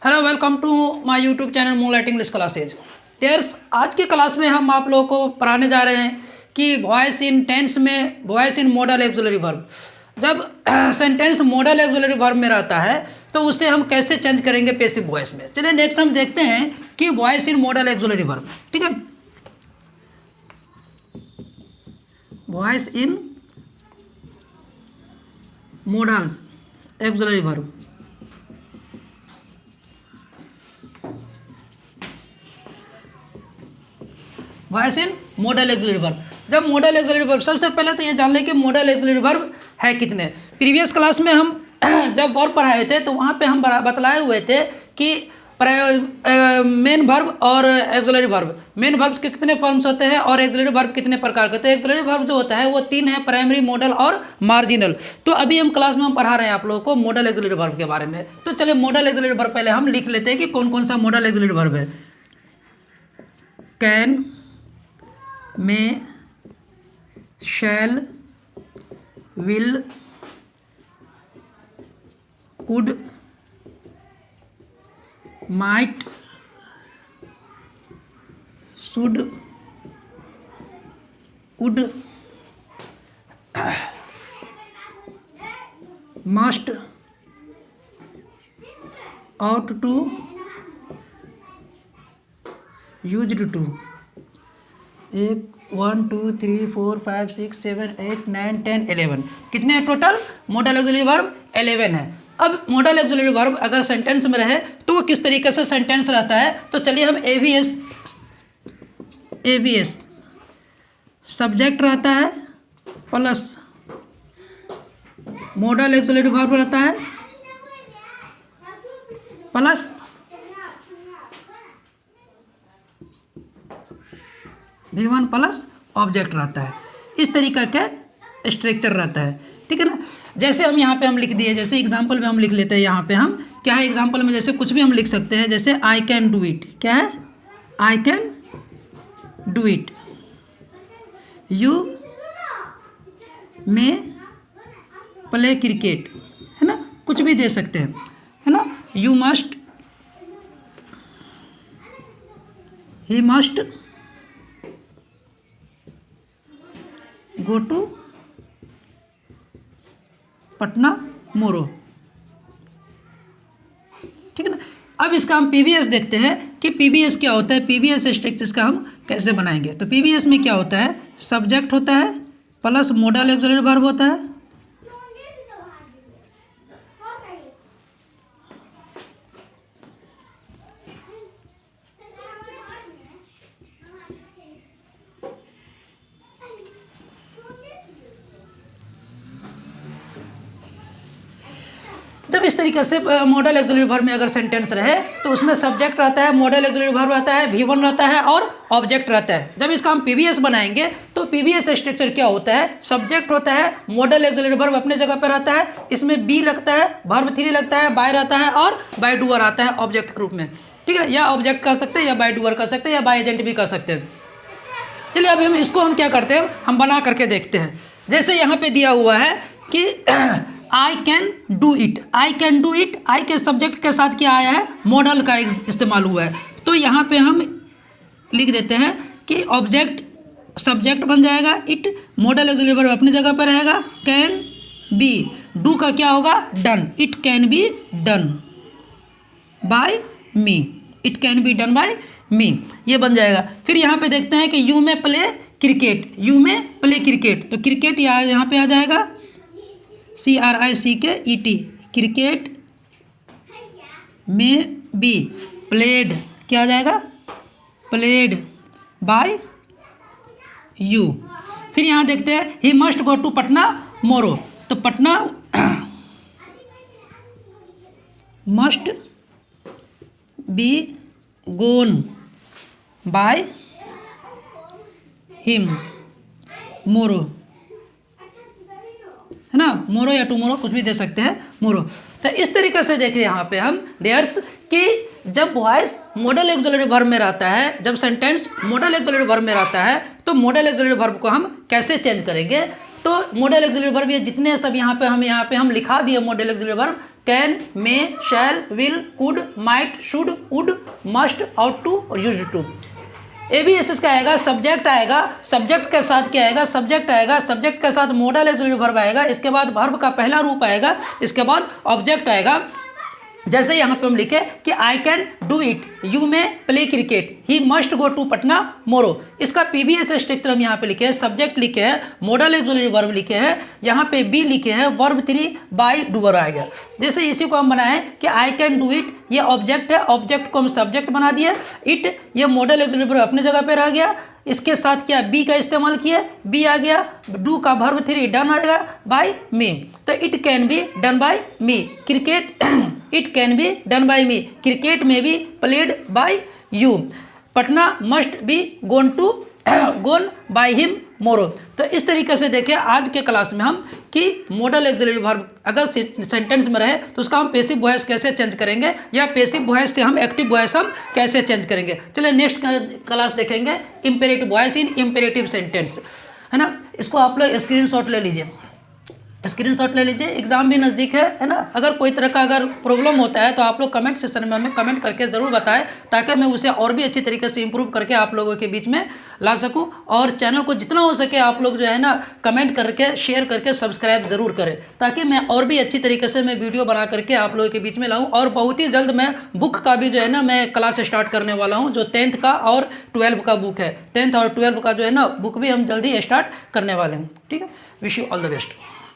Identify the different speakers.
Speaker 1: Hello, welcome to my YouTube channel moonlight English classes. टेयर्स, आज की क्लास में हम आप लोगों को पढ़ाने जा रहे हैं कि वॉइस इन टेंस में voice in model auxiliary verb. जब सेंटेंस मॉडल एक्सिलरी वर्ब में रहता है तो उसे हम कैसे चेंज करेंगे पैसिव वॉइस में। चलिए नेक्स्ट हम देखते हैं कि voice in model auxiliary verb. ठीक है, voice in model auxiliary verb. Voice in model auxiliary verb. जब मॉडल एक्सिलरी वर्ब, सबसे पहले तो ये जान लें कि मॉडल एक्सिलरी वर्ब है कितने। प्रीवियस क्लास में हम जब वर्ब पढ़ाए थे तो वहाँ पे हम बतलाए हुए थे कि मेन वर्ब और एक्सिलरी वर्ब। मेन वर्ब के कितने फॉर्म्स होते हैं और एक्सिलरी वर्ब कितने प्रकार के होते हैं। एक्सिलरी वर्ब जो होता है वो 3 है, प्राइमरी, मॉडल और मार्जिनल। तो अभी हम क्लास में हम पढ़ा रहे हैं आप लोगों को मॉडल एक्सिलरी वर्ब के बारे में। तो चलिए मॉडल एक्सिलरी वर्ब पहले हम लिख लेते हैं कि कौन कौन सा मॉडल एक्सिलरी वर्ब है। Can, may, shall, will, could, might, should, would, must, ought to, used to। 1 2 3 4 5 6 7 8 9 10 11 कितने हैं टोटल मॉडल एक्सिलरी वर्ब? 11 है। अब मॉडल एक्सिलरी वर्ब अगर सेंटेंस में रहे तो वो किस तरीके से सेंटेंस रहता है, तो चलिए हम एवीएस सब्जेक्ट रहता है प्लस मॉडल एक्सिलरी वर्ब रहता है प्लस V1 प्लस ऑब्जेक्ट रहता है। इस तरीका का स्ट्रक्चर रहता है। ठीक है ना। जैसे हम यहाँ पे हम लिख दिए, जैसे एग्जांपल में हम लिख लेते हैं। यहाँ पे हम क्या है, एग्जांपल में जैसे कुछ भी हम लिख सकते हैं। जैसे आई कैन डू इट, क्या है, I can do it. You may play cricket, है ना, कुछ भी दे सकते हैं, है ना। You must, he must go to Patna morrow. ठीक है ना। अब इसका हम पीवीएस देखते हैं कि पीवीएस क्या होता है, पीवीएस स्ट्रक्चर्स का हम कैसे बनाएंगे। तो पीवीएस में क्या होता है, सब्जेक्ट होता है प्लस मॉडल एक्सिलरी वर्ब होता है। जब इस तरीके से मॉडल एक्सिलरी वर्ब में अगर सेंटेंस रहे तो उसमें सब्जेक्ट रहता है, मॉडल एक्सिलरी वर्ब रहता है, V1 रहता है और ऑब्जेक्ट रहता है। जब इसका हम पीवीएस बनाएंगे तो पीवीएस स्ट्रक्चर क्या होता है, सब्जेक्ट होता है, मॉडल एक्सिलरी वर्ब अपने जगह पर रहता है, इसमें बी लगता है, वर्ब 3 लगता है, बाय रहता है और बाय डूअर आता है ऑब्जेक्ट के रूप में। ठीक है, या ऑब्जेक्ट कर सकते हैं या बाय डूअर कर सकते हैं या बाय एजेंट भी कर सकते हैं। चलिए अभी हम इसको हम क्या करते हैं, हम बना करके देखते हैं। जैसे यहाँ पे दिया हुआ है कि I can do it, I can do it, I के सब्जेक्ट के साथ क्या आया है, मॉडल का इस्तेमाल हुआ है। तो यहाँ पे हम लिख देते हैं कि ऑब्जेक्ट सब्जेक्ट बन जाएगा, इट, मॉडल एक्सिलरी वर्ब अपनी जगह पर रहेगा, कैन बी, डू का क्या होगा, done, it can be done by me, it can be done by me, ये बन जाएगा। फिर यहाँ पे देखते हैं कि you may play cricket, you may play cricket, तो क्रिकेट यहाँ पे आ जाएगा CRICKET, cricket may be played, क्या आ जाएगा, प्लेड बाय यू। फिर यहाँ देखते हैं he must go to Patna morrow, तो Patna must be gone by him morrow, है ना, मोरो या टुमोरो कुछ भी दे सकते हैं, मोरो। तो इस तरीके से देखिए यहाँ पे हम देयर्स कि जब वॉइस मॉडल एक्सिलरी वर्ब में रहता है, जब सेंटेंस मॉडल एक्सिलरी वर्ब में रहता है तो मॉडल एक्सिलरी वर्ब को हम कैसे चेंज करेंगे। तो मॉडल एक्सिलरी वर्ब ये जितने सब यहाँ पे हम लिखा दिए model auxiliary verb, can, may, shall, will, could, might, should, would, must ought to और यूज्ड टू। एबीएसएस का आएगा, सब्जेक्ट आएगा, सब्जेक्ट के साथ क्या आएगा, सब्जेक्ट आएगा, सब्जेक्ट के साथ मॉडल ऑक्सिलरी वर्ब आएगा, इसके बाद वर्ब का पहला रूप आएगा, इसके बाद ऑब्जेक्ट आएगा। जैसे यहाँ पे हम लिखे कि I can do it, you may play cricket, he must go to Patna tomorrow. इसका पीबीएस स्ट्रक्चर हम यहाँ पे लिखे हैं, सब्जेक्ट लिखे हैं, मॉडल ऑक्सिलरी वर्ब लिखे हैं, यहाँ पे बी लिखे हैं, वर्ब 3 बाय डूअर आएगा। जैसे इसी को हम बनाए कि आई कैन डू इट, ये ऑब्जेक्ट है, ऑब्जेक्ट को हम सब्जेक्ट बना दिए, इट ये मॉडल ऑक्सिलरी वर्ब अपने जगह पे रह गया, इसके साथ क्या बी का इस्तेमाल किया, बी आ गया, डू का वर्ब 3 डन आएगा बाय मी, तो it can be done by me, cricket it can be done by me, cricket may be played by you, Patna must be gone by him tomorrow. तो इस तरीके से देखिए आज के क्लास में हम कि मॉडल ऑक्सिलरी वर्ब अगर सेंटेंस में रहे तो उसका हम पैसिव वॉइस कैसे चेंज करेंगे या पैसिव वॉइस से हम एक्टिव वॉइस हम कैसे चेंज करेंगे। चलिए नेक्स्ट क्लास देखेंगे imperative voice in imperative sentence, है ना। इसको आप लोग स्क्रीनशॉट ले लीजिए, स्क्रीनशॉट ले लीजिए, एग्जाम भी नज़दीक है ना। अगर कोई तरह का अगर प्रॉब्लम होता है तो आप लोग कमेंट सेक्शन में हमें कमेंट करके ज़रूर बताएं, ताकि मैं उसे और भी अच्छी तरीके से इंप्रूव करके आप लोगों के बीच में ला सकूं। और चैनल को जितना हो सके आप लोग जो है ना कमेंट करके शेयर करके सब्सक्राइब ज़रूर करें, ताकि मैं और भी अच्छी तरीके से मैं वीडियो बना करके आप लोगों के बीच में लाऊँ। और बहुत ही जल्द मैं बुक का भी जो है ना मैं क्लास स्टार्ट करने वाला हूँ, जो 10th का और 12 का बुक है, 10th और 12 का जो है ना बुक भी हम जल्दी स्टार्ट करने वाले हैं। ठीक है, wish you all the best.